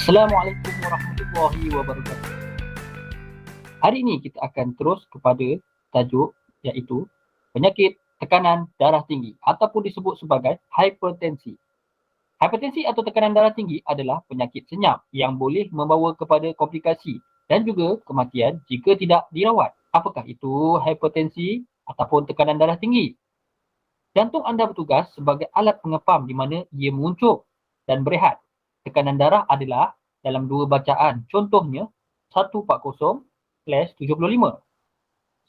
Assalamualaikum warahmatullahi wabarakatuh. Hari ini kita akan terus kepada tajuk iaitu penyakit tekanan darah tinggi ataupun disebut sebagai hipertensi. Hipertensi atau tekanan darah tinggi adalah penyakit senyap yang boleh membawa kepada komplikasi dan juga kematian jika tidak dirawat. Apakah itu hipertensi ataupun tekanan darah tinggi? Jantung anda bertugas sebagai alat pengepam di mana ia menguncur dan berehat. Tekanan darah adalah dalam dua bacaan, contohnya 140/75.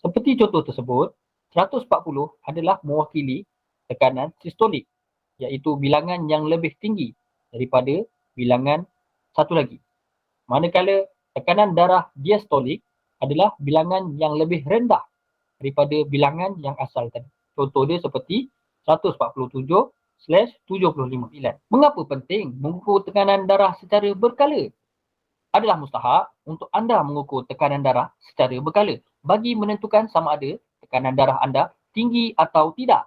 Seperti contoh tersebut, 140 adalah mewakili tekanan sistolik, iaitu bilangan yang lebih tinggi daripada bilangan satu lagi. Manakala tekanan darah diastolik adalah bilangan yang lebih rendah daripada bilangan yang asal tadi. Contoh dia seperti 147/75. Mengapa penting mengukur tekanan darah secara berkala? Adalah mustahak untuk anda mengukur tekanan darah secara berkala bagi menentukan sama ada tekanan darah anda tinggi atau tidak.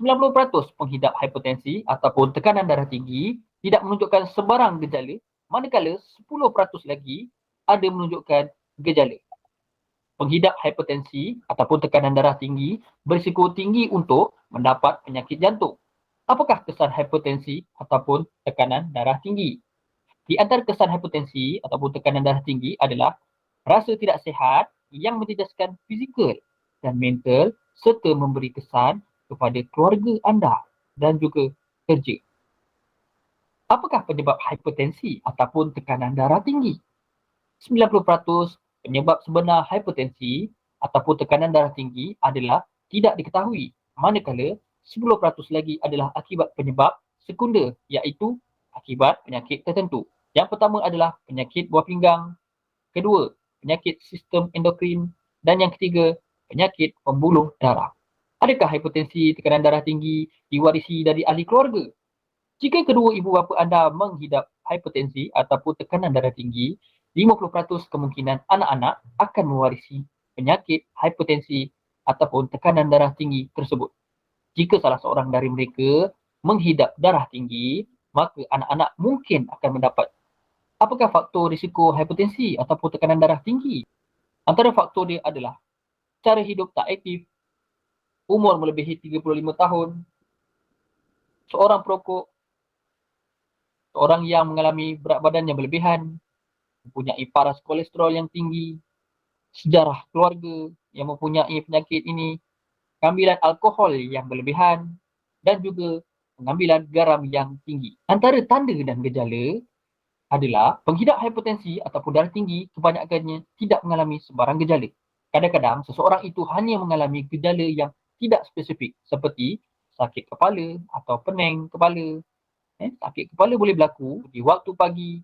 90% penghidap hipertensi ataupun tekanan darah tinggi tidak menunjukkan sebarang gejala, manakala 10% lagi ada menunjukkan gejala. Penghidap hipertensi ataupun tekanan darah tinggi berisiko tinggi untuk mendapat penyakit jantung. Apakah kesan hipertensi ataupun tekanan darah tinggi? Di antara kesan hipertensi ataupun tekanan darah tinggi adalah rasa tidak sihat yang menjejaskan fizikal dan mental serta memberi kesan kepada keluarga anda dan juga kerja. Apakah penyebab hipertensi ataupun tekanan darah tinggi? 90% penyebab sebenar hipertensi ataupun tekanan darah tinggi adalah tidak diketahui, manakala 10% lagi adalah akibat penyebab sekunder iaitu akibat penyakit tertentu. Yang pertama adalah penyakit buah pinggang, kedua penyakit sistem endokrin dan yang ketiga penyakit pembuluh darah. Adakah hipertensi tekanan darah tinggi diwarisi dari ahli keluarga? Jika kedua ibu bapa anda menghidap hipertensi ataupun tekanan darah tinggi, 50% kemungkinan anak-anak akan mewarisi penyakit hipertensi ataupun tekanan darah tinggi tersebut. Jika salah seorang dari mereka menghidap darah tinggi, maka anak-anak mungkin akan mendapat. Apakah faktor risiko hipertensi ataupun tekanan darah tinggi? Antara faktor dia adalah cara hidup tak aktif, umur melebihi 35 tahun, seorang perokok, seorang yang mengalami berat badan yang berlebihan, mempunyai paras kolesterol yang tinggi, sejarah keluarga yang mempunyai penyakit ini, pengambilan alkohol yang berlebihan dan juga pengambilan garam yang tinggi. Antara tanda dan gejala adalah penghidap hipertensi ataupun darah tinggi kebanyakannya tidak mengalami sebarang gejala. Kadang-kadang seseorang itu hanya mengalami gejala yang tidak spesifik seperti sakit kepala atau pening kepala. Sakit kepala boleh berlaku di waktu pagi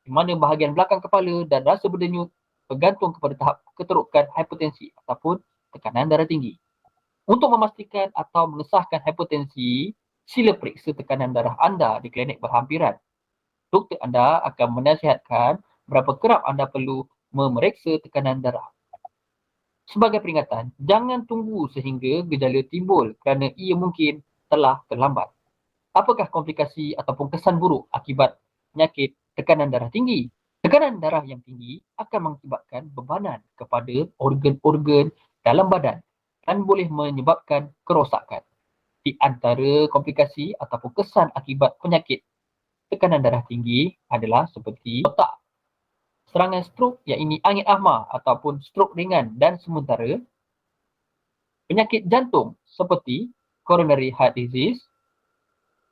di mana bahagian belakang kepala dan rasa berdenyut bergantung kepada tahap keterukan hipertensi ataupun tekanan darah tinggi. Untuk memastikan atau mengesahkan hipertensi, sila periksa tekanan darah anda di klinik berhampiran. Doktor anda akan menasihatkan berapa kerap anda perlu memeriksa tekanan darah. Sebagai peringatan, jangan tunggu sehingga gejala timbul kerana ia mungkin telah terlambat. Apakah komplikasi ataupun kesan buruk akibat penyakit tekanan darah tinggi? Tekanan darah yang tinggi akan mengakibatkan bebanan kepada organ-organ dalam badan dan boleh menyebabkan kerosakan. Di antara komplikasi ataupun kesan akibat penyakit tekanan darah tinggi adalah seperti otak, serangan strok iaitu angin ahma ataupun strok ringan dan sementara, penyakit jantung seperti coronary heart disease,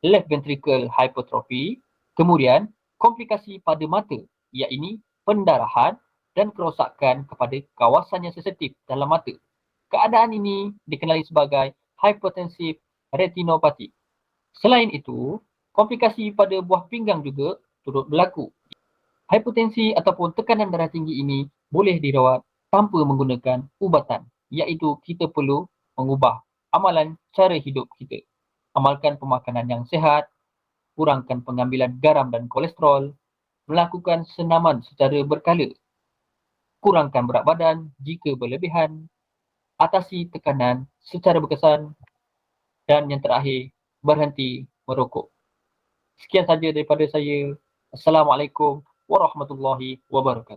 left ventricle hypertrophy, kemudian komplikasi pada mata iaitu pendarahan dan kerosakan kepada kawasan yang sensitif dalam mata. Keadaan ini dikenali sebagai hypertensive retinopathy. Selain itu, komplikasi pada buah pinggang juga turut berlaku. Hipertensi ataupun tekanan darah tinggi ini boleh dirawat tanpa menggunakan ubatan, iaitu kita perlu mengubah amalan cara hidup kita. Amalkan pemakanan yang sihat, kurangkan pengambilan garam dan kolesterol, melakukan senaman secara berkala, kurangkan berat badan jika berlebihan, atasi tekanan secara berkesan dan yang terakhir, berhenti merokok. Sekian saja daripada saya. Assalamualaikum warahmatullahi wabarakatuh.